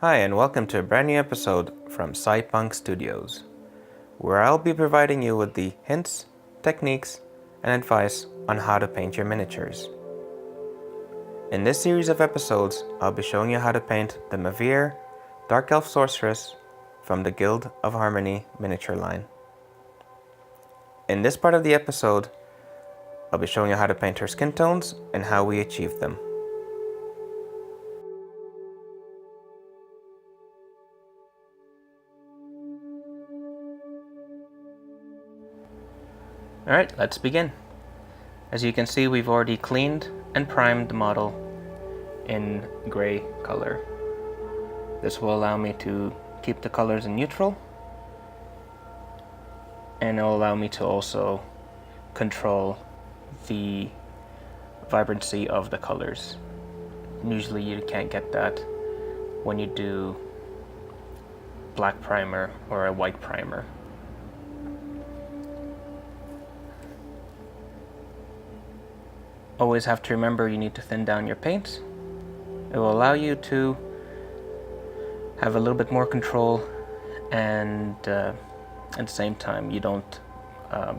Hi, and welcome to a brand new episode from SciPunk Studios, where I'll be providing you with the hints, techniques, and advice on how to paint your miniatures. In this series of episodes, I'll be showing you how to paint the Mae'viir Dark Elf Sorceress from the Guild of Harmony miniature line. In this part of the episode, I'll be showing you how to paint her skin tones and how we achieve them. Alright, let's begin. As you can see, we've already cleaned and primed the model in gray color. This will allow me to keep the colors in neutral, and it will allow me to also control the vibrancy of the colors. Usually you can't get that when you do black primer or a white primer. Always have to remember you need to thin down your paints. It will allow you to have a little bit more control, and at the same time you don't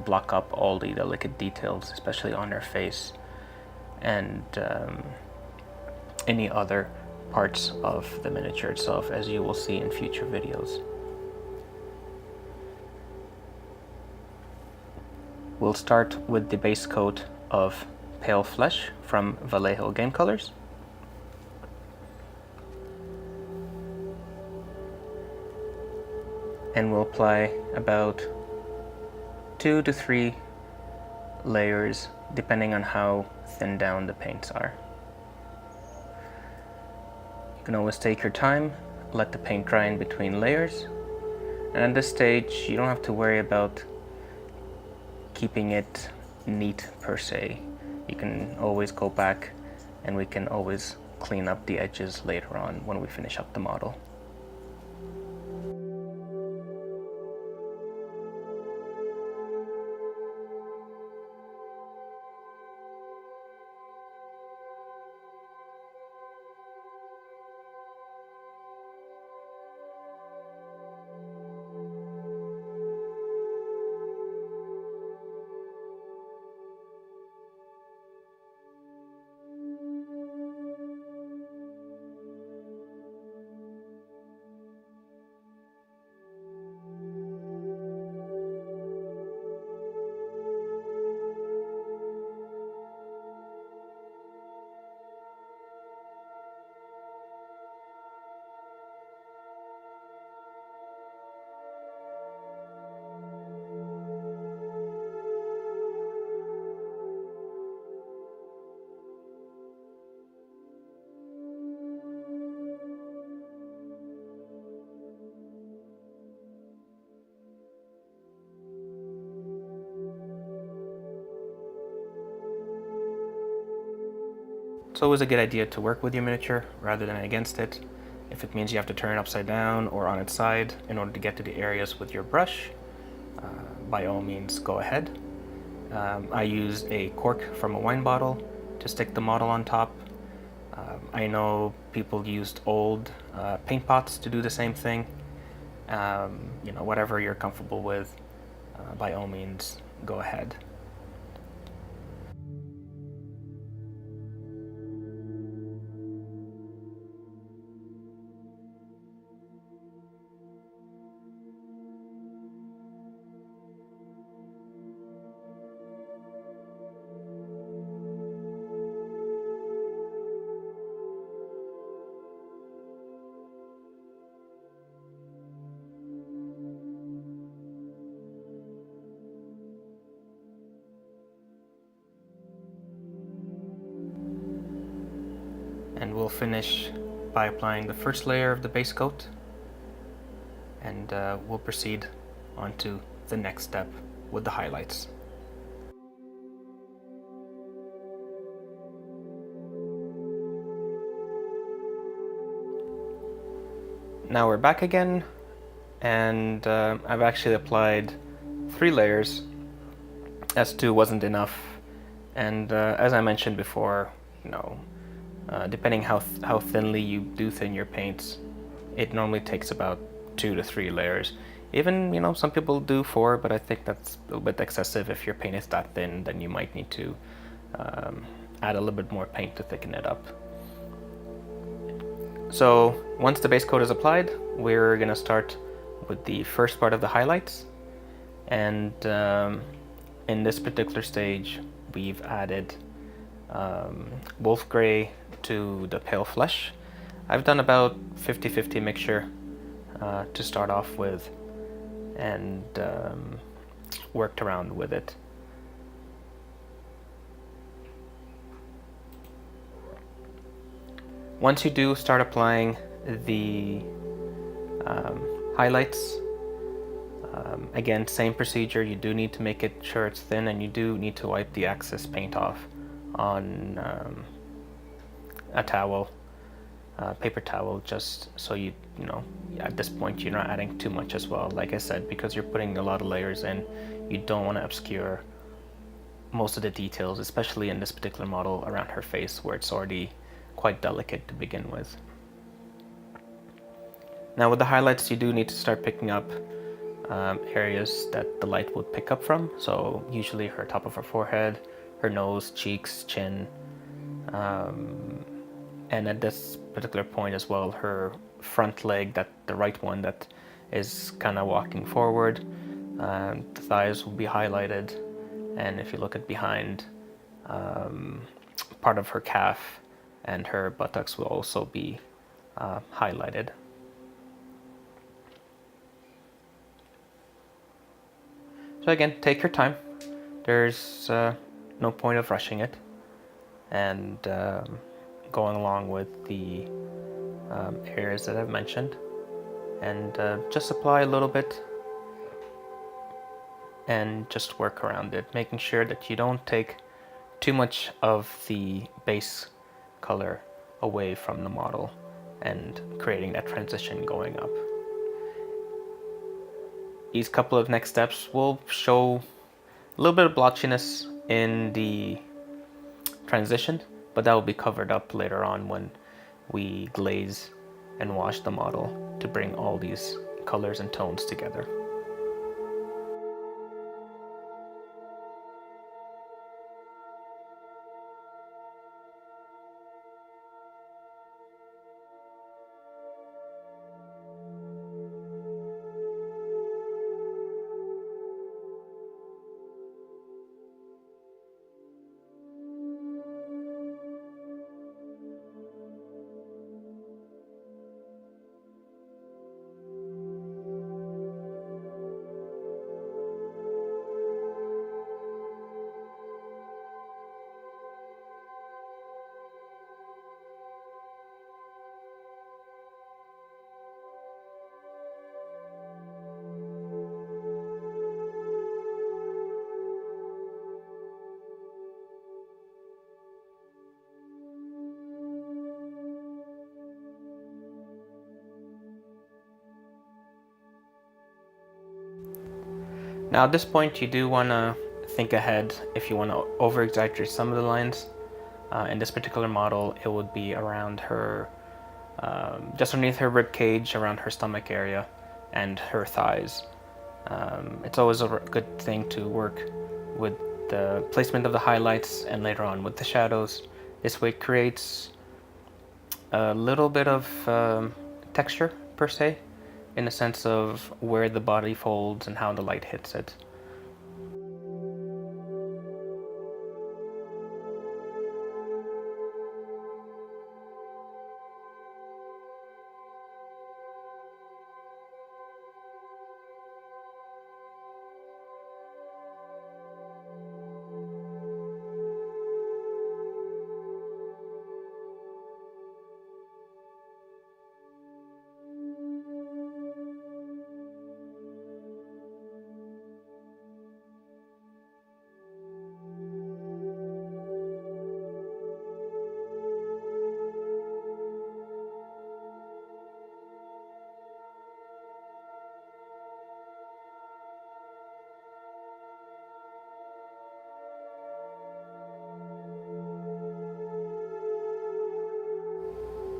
block up all the delicate details, especially on her face and any other parts of the miniature itself, as you will see in future videos. We'll start with the base coat of Pale Flesh from Vallejo Game Colors. And we'll apply about 2 to 3 layers depending on how thin down the paints are. You can always take your time, let the paint dry in between layers, and at this stage you don't have to worry about keeping it neat per se. You can always go back and we can always clean up the edges later on when we finish up the model. It's always a good idea to work with your miniature rather than against it. If it means you have to turn it upside down or on its side in order to get to the areas with your brush, by all means go ahead. I use a cork from a wine bottle to stick the model on top. I know people used old paint pots to do the same thing. Whatever you're comfortable with, by all means go ahead. And we'll finish by applying the first layer of the base coat, and we'll proceed on to the next step with the highlights. Now we're back again, and I've actually applied 3 layers, as 2 wasn't enough, and as I mentioned before, depending how thinly you do thin your paints, it normally takes about 2 to 3 layers. Even, some people do 4, but I think that's a little bit excessive. If your paint is that thin, then you might need to add a little bit more paint to thicken it up. So once the base coat is applied, we're going to start with the first part of the highlights. And in this particular stage, we've added wolf gray to the pale flesh. I've done about 50-50 mixture to start off with, and worked around with it. Once you do start applying the highlights, again, same procedure. You do need to make it sure it's thin, and you do need to wipe the excess paint off on a towel, paper towel, just so you know at this point you're not adding too much as well. Like I said, because you're putting a lot of layers in, you don't want to obscure most of the details, especially in this particular model around her face, where it's already quite delicate to begin with. Now with the highlights, you do need to start picking up areas that the light would pick up from. So usually her top of her forehead, her nose, cheeks, chin, and at this particular point as well, her front leg, the right one that is kind of walking forward. The thighs will be highlighted, and if you look at behind, part of her calf and her buttocks will also be highlighted. So again, take your time. There's no point of rushing it, and going along with the areas that I've mentioned, and just apply a little bit and just work around it, making sure that you don't take too much of the base color away from the model and creating that transition going up. These couple of next steps will show a little bit of blotchiness in the transition, but that will be covered up later on when we glaze and wash the model to bring all these colors and tones together. Now at this point, you do want to think ahead if you want to over-exaggerate some of the lines. In this particular model, it would be around her, just underneath her rib cage, around her stomach area, and her thighs. It's always a good thing to work with the placement of the highlights and later on with the shadows. This way it creates a little bit of texture per se, in the sense of where the body folds and how the light hits it.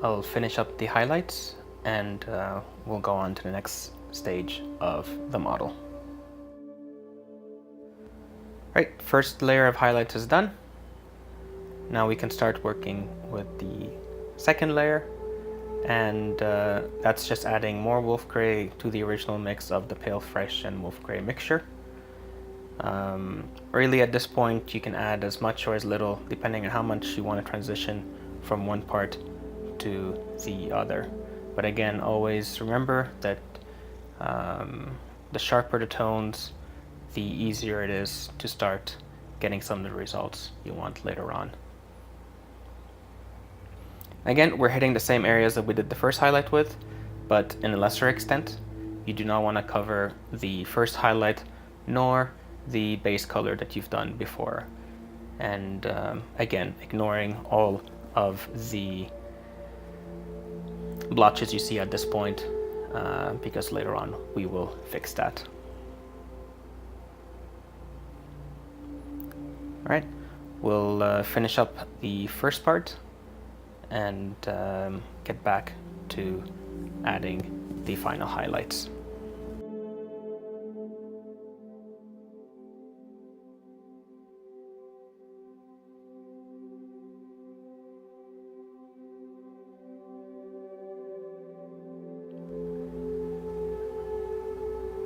I'll finish up the highlights and we'll go on to the next stage of the model. Right, first layer of highlights is done. Now we can start working with the second layer, and that's just adding more wolf gray to the original mix of the pale fresh and wolf gray mixture. Really at this point you can add as much or as little depending on how much you want to transition from one part to the other. But again, always remember that the sharper the tones, the easier it is to start getting some of the results you want later on. Again, we're hitting the same areas that we did the first highlight with, but in a lesser extent. You do not want to cover the first highlight nor the base color that you've done before. And again, ignoring all of the blotches you see at this point, because later on we will fix that. All right, we'll finish up the first part and get back to adding the final highlights.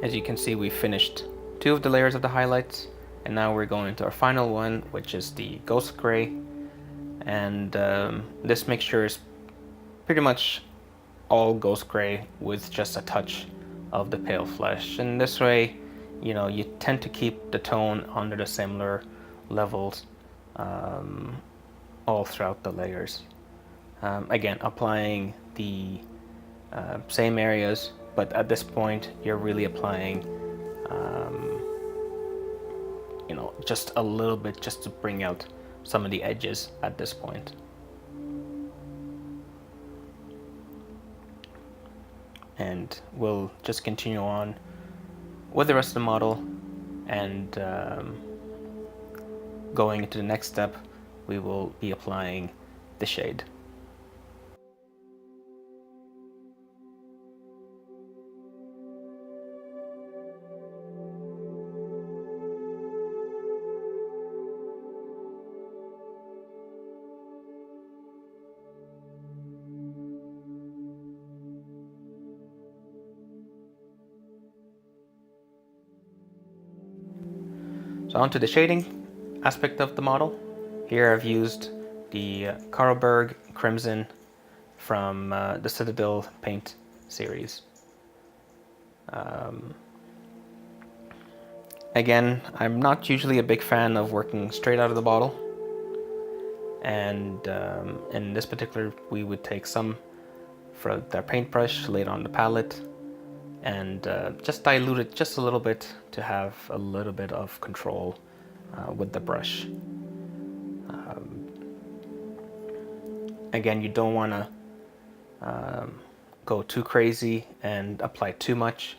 As you can see, we finished 2 of the layers of the highlights, and now we're going into our final one, which is the ghost gray. And this mixture is pretty much all ghost gray with just a touch of the pale flesh. And this way, you know, you tend to keep the tone under the similar levels all throughout the layers. Again, applying the same areas, but at this point you're really applying you know, just a little bit, just to bring out some of the edges at this point. And we'll just continue on with the rest of the model, and going into the next step we will be applying the shade. So onto the shading aspect of the model. Here I've used the Carlberg Crimson from the Citadel paint series. Again, I'm not usually a big fan of working straight out of the bottle, and in this particular we would take some from their paintbrush, lay it on the palette, and just dilute it just a little bit to have a little bit of control with the brush. Again, you don't want to go too crazy and apply too much.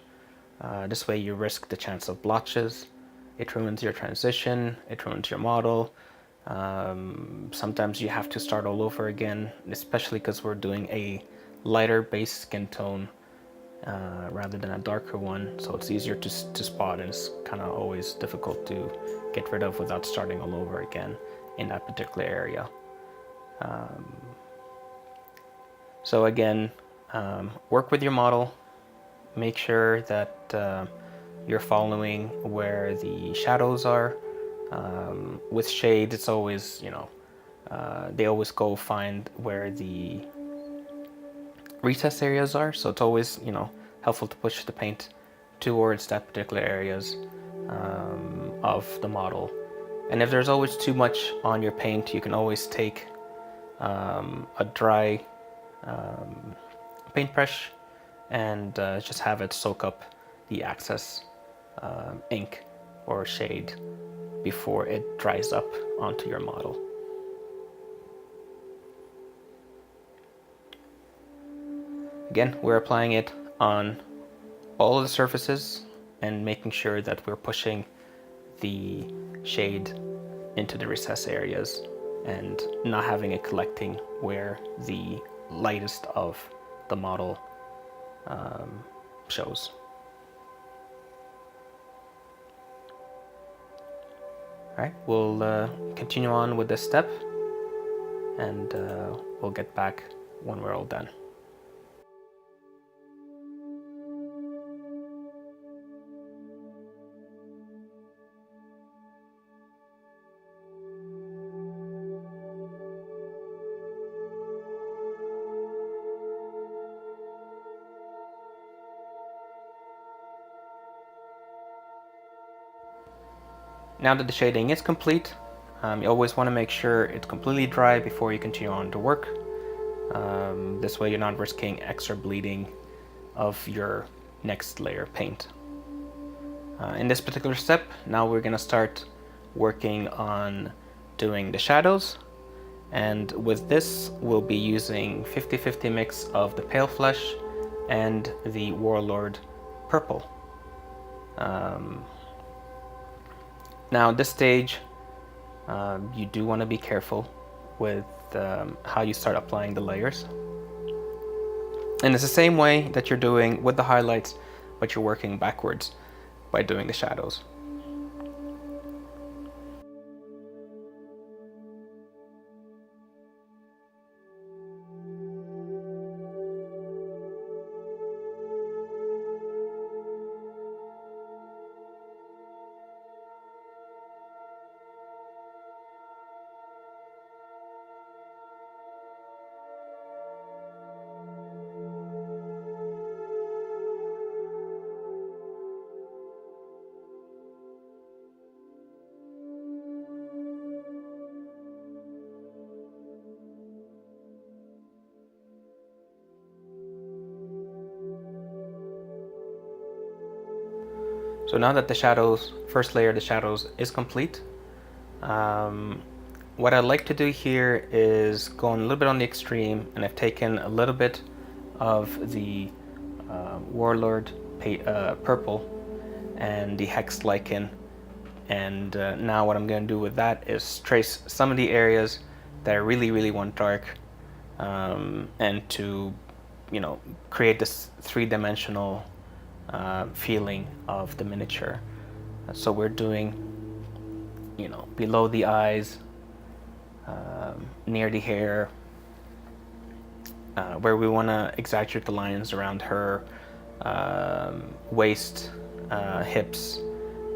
This way you risk the chance of blotches. It ruins your transition, it ruins your model. Sometimes you have to start all over again, especially because we're doing a lighter base skin tone rather than a darker one, so it's easier to spot, and it's kind of always difficult to get rid of without starting all over again in that particular area. So again, work with your model, make sure that you're following where the shadows are. With shades, it's always, you know, they always go find where the recess areas are, so it's always, you know, helpful to push the paint towards that particular areas of the model. And if there's always too much on your paint, you can always take a dry paintbrush and just have it soak up the excess ink or shade before it dries up onto your model. Again, we're applying it on all of the surfaces and making sure that we're pushing the shade into the recess areas and not having it collecting where the lightest of the model shows. Alright, we'll continue on with this step, and we'll get back when we're all done. Now that the shading is complete, you always want to make sure it's completely dry before you continue on to work. This way you're not risking extra bleeding of your next layer paint. In this particular step, now we're going to start working on doing the shadows. And with this, we'll be using 50-50 mix of the Pale Flesh and the Warlord Purple. Now at this stage, you do want to be careful with how you start applying the layers. And it's the same way that you're doing with the highlights, but you're working backwards by doing the shadows. So now that the shadows, first layer of the shadows is complete, what I'd like to do here is go a little bit on the extreme, and I've taken a little bit of the Warlord Purple and the Hex Lichen, and now what I'm going to do with that is trace some of the areas that I really want dark, and to, you know, create this three-dimensional feeling of the miniature. So we're doing, you know, below the eyes, near the hair, where we want to exaggerate the lines around her waist, hips,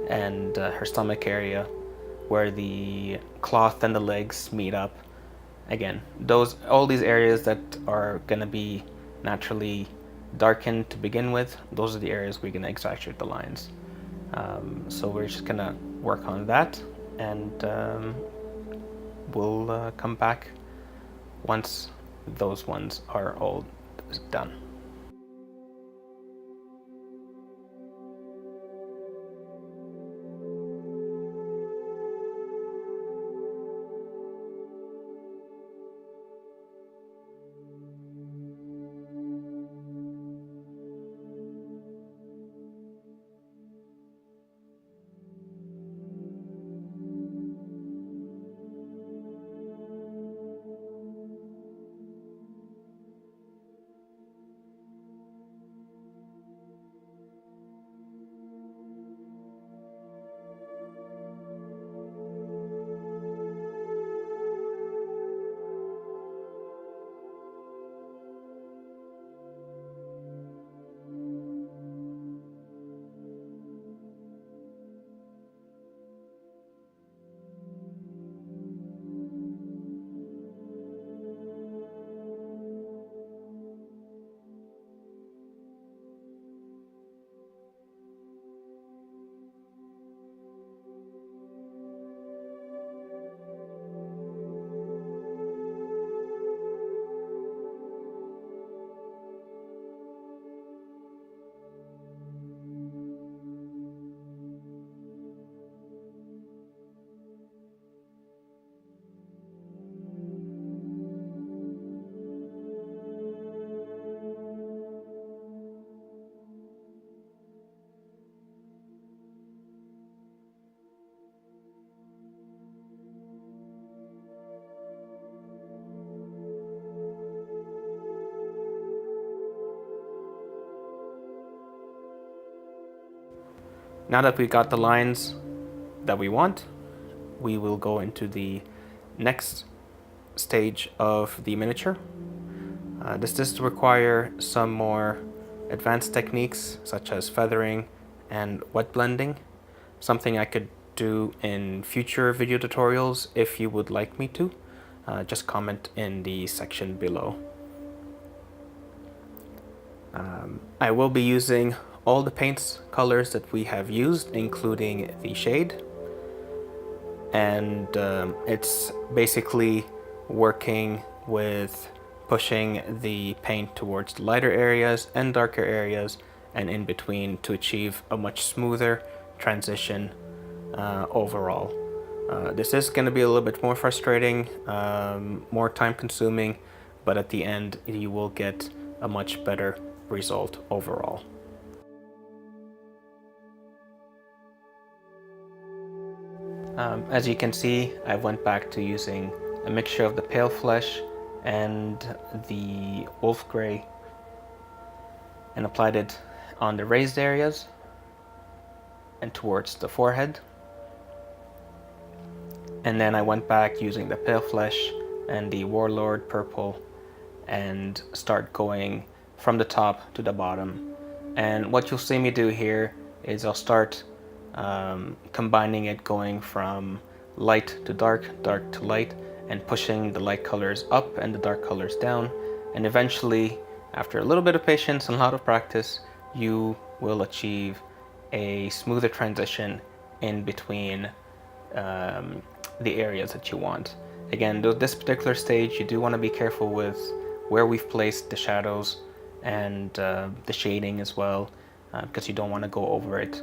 and her stomach area, where the cloth and the legs meet up. Again, all these areas that are going to be naturally darkened to begin with, those are the areas we're going to exaggerate the lines. So we're just going to work on that, and we'll come back once those ones are all done. Now that we got the lines that we want, we will go into the next stage of the miniature. This does require some more advanced techniques such as feathering and wet blending, something I could do in future video tutorials if you would like me to. Just comment in the section below. I will be using all the paints colors that we have used, including the shade, and it's basically working with pushing the paint towards the lighter areas and darker areas and in between to achieve a much smoother transition overall. This is going to be a little bit more frustrating, more time consuming, but at the end you will get a much better result overall. As you can see, I went back to using a mixture of the pale flesh and the wolf gray and applied it on the raised areas and towards the forehead. And then I went back using the pale flesh and the warlord purple and start going from the top to the bottom. And what you'll see me do here is I'll start combining it, going from light to dark, dark to light, and pushing the light colors up and the dark colors down. And eventually, after a little bit of patience and a lot of practice, you will achieve a smoother transition in between the areas that you want. Again, this particular stage, you do want to be careful with where we've placed the shadows and the shading as well, because you don't want to go over it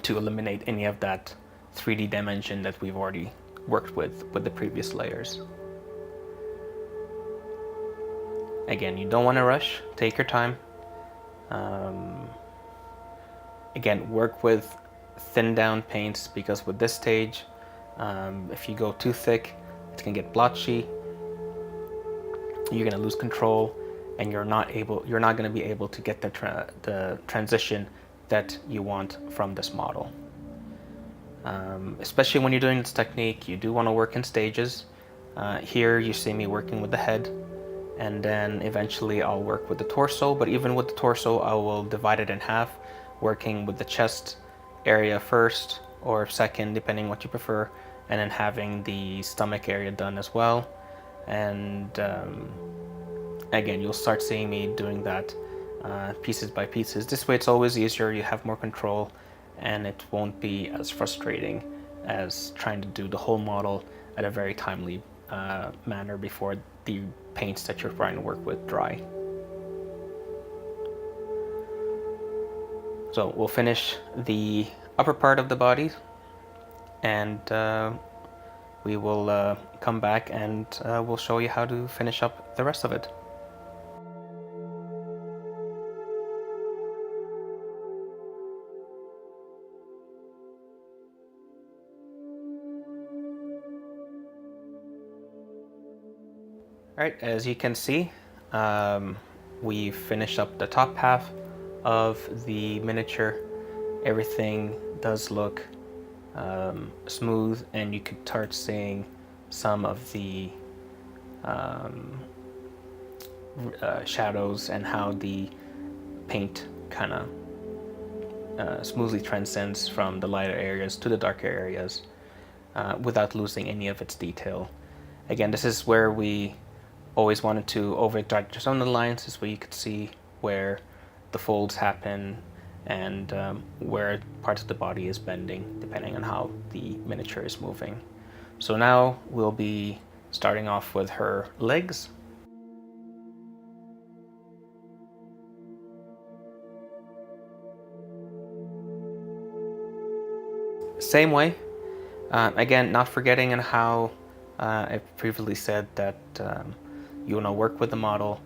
to eliminate any of that 3D dimension that we've already worked with the previous layers. Again, you don't want to rush, take your time. Again, work with thin down paints, because with this stage, if you go too thick, it's gonna get blotchy, you're gonna lose control, and you're not gonna be able to get the transition that you want from this model. Especially when you're doing this technique, you do want to work in stages. Here you see me working with the head, and then eventually I'll work with the torso, but even with the torso I will divide it in half, working with the chest area first or second, depending what you prefer, and then having the stomach area done as well. And again, you'll start seeing me doing that pieces by pieces. This way it's always easier, you have more control, and it won't be as frustrating as trying to do the whole model at a very timely manner before the paints that you're trying to work with dry. So we'll finish the upper part of the body, and we will come back and we'll show you how to finish up the rest of it. Alright, as you can see, we finished up the top half of the miniature. Everything does look smooth, and you could start seeing some of the shadows and how the paint kind of smoothly transcends from the lighter areas to the darker areas without losing any of its detail. Again, this is where we always wanted to over-exaggerate some of the lines. This way you could see where the folds happen and where parts of the body is bending depending on how the miniature is moving. So now we'll be starting off with her legs. Same way, again, not forgetting on how I previously said that you want to work with the model,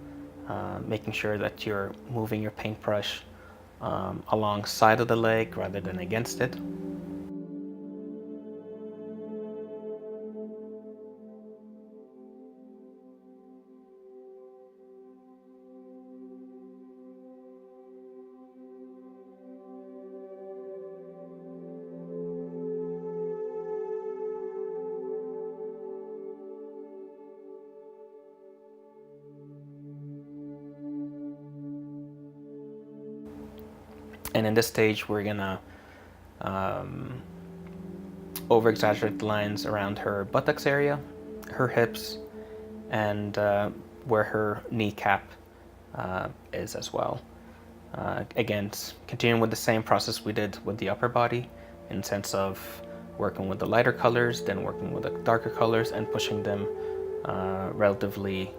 making sure that you're moving your paintbrush alongside of the leg rather than against it. And in this stage, we're gonna over-exaggerate the lines around her buttocks area, her hips, and where her kneecap is as well. Again, continuing with the same process we did with the upper body, in the sense of working with the lighter colors, then working with the darker colors, and pushing them relatively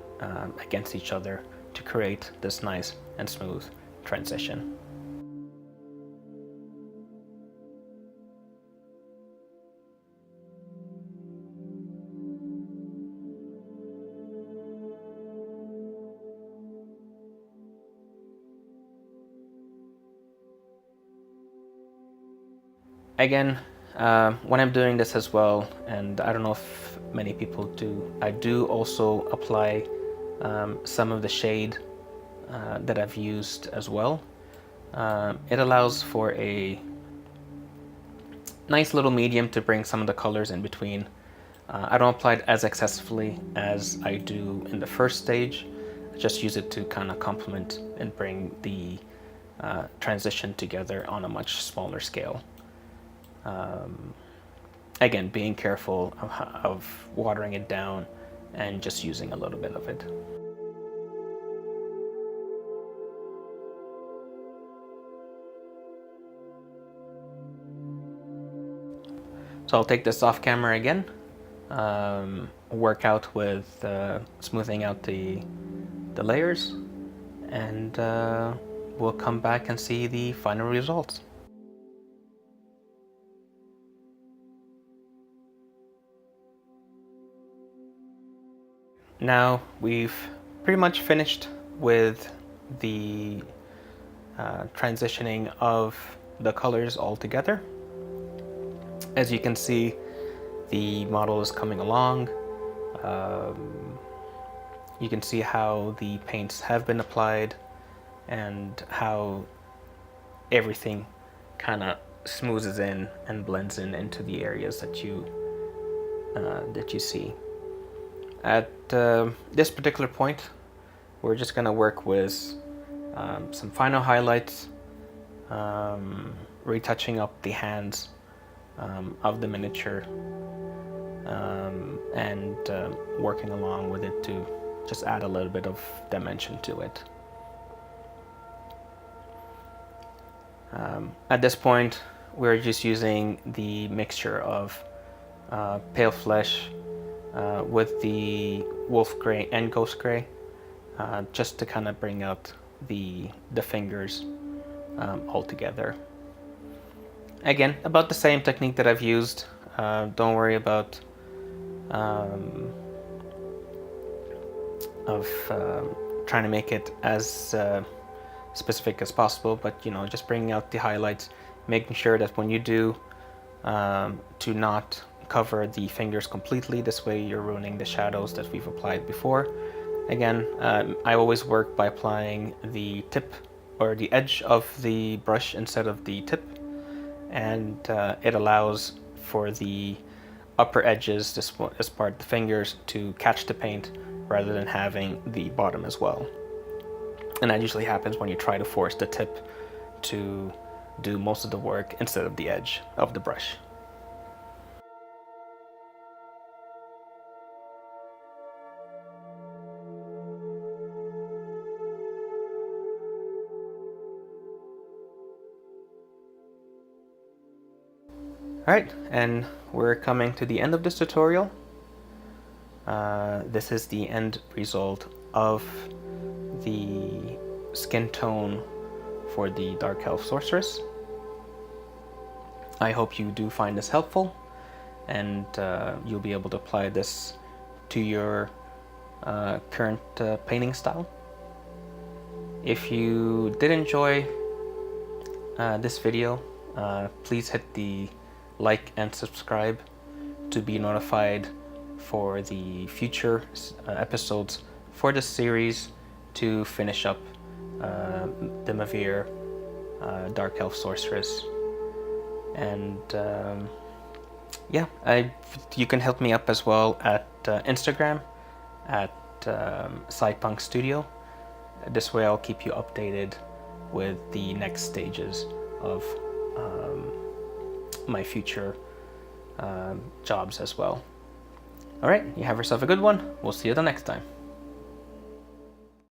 against each other to create this nice and smooth transition. Again, when I'm doing this as well, and I don't know if many people do, I do also apply some of the shade that I've used as well. It allows for a nice little medium to bring some of the colors in between. I don't apply it as excessively as I do in the first stage. I just use it to kind of complement and bring the transition together on a much smaller scale. Again, being careful of watering it down and just using a little bit of it. So I'll take this off camera again, work out with smoothing out the layers, and we'll come back and see the final results. Now we've pretty much finished with the transitioning of the colors all together. As you can see, the model is coming along. You can see how the paints have been applied and how everything kind of smooths in and blends in into the areas that you see. At this particular point, we're just going to work with some final highlights, retouching up the hands of the miniature, and working along with it to just add a little bit of dimension to it. At this point, we're just using the mixture of pale flesh with the wolf gray and ghost gray, just to kind of bring out the fingers all together. Again, about the same technique that I've used. Don't worry about trying to make it as specific as possible, but just bringing out the highlights, making sure that when you do to not cover the fingers completely. This way you're ruining the shadows that we've applied before. Again, I always work by applying the tip or the edge of the brush instead of the tip, and it allows for the upper edges, this part, the fingers, to catch the paint rather than having the bottom as well. And that usually happens when you try to force the tip to do most of the work instead of the edge of the brush. Alright, and we're coming to the end of this tutorial. This is the end result of the skin tone for the Dark Elf Sorceress. I hope you do find this helpful, and you'll be able to apply this to your current painting style. If you did enjoy this video, please hit the like and subscribe to be notified for the future episodes for this series to finish up the Mae'viir Dark Elf Sorceress. And yeah, you can help me up as well at Instagram at Cypunk Studio. This way I'll keep you updated with the next stages of my future jobs as well. All right, you have yourself a good one. We'll see you the next time.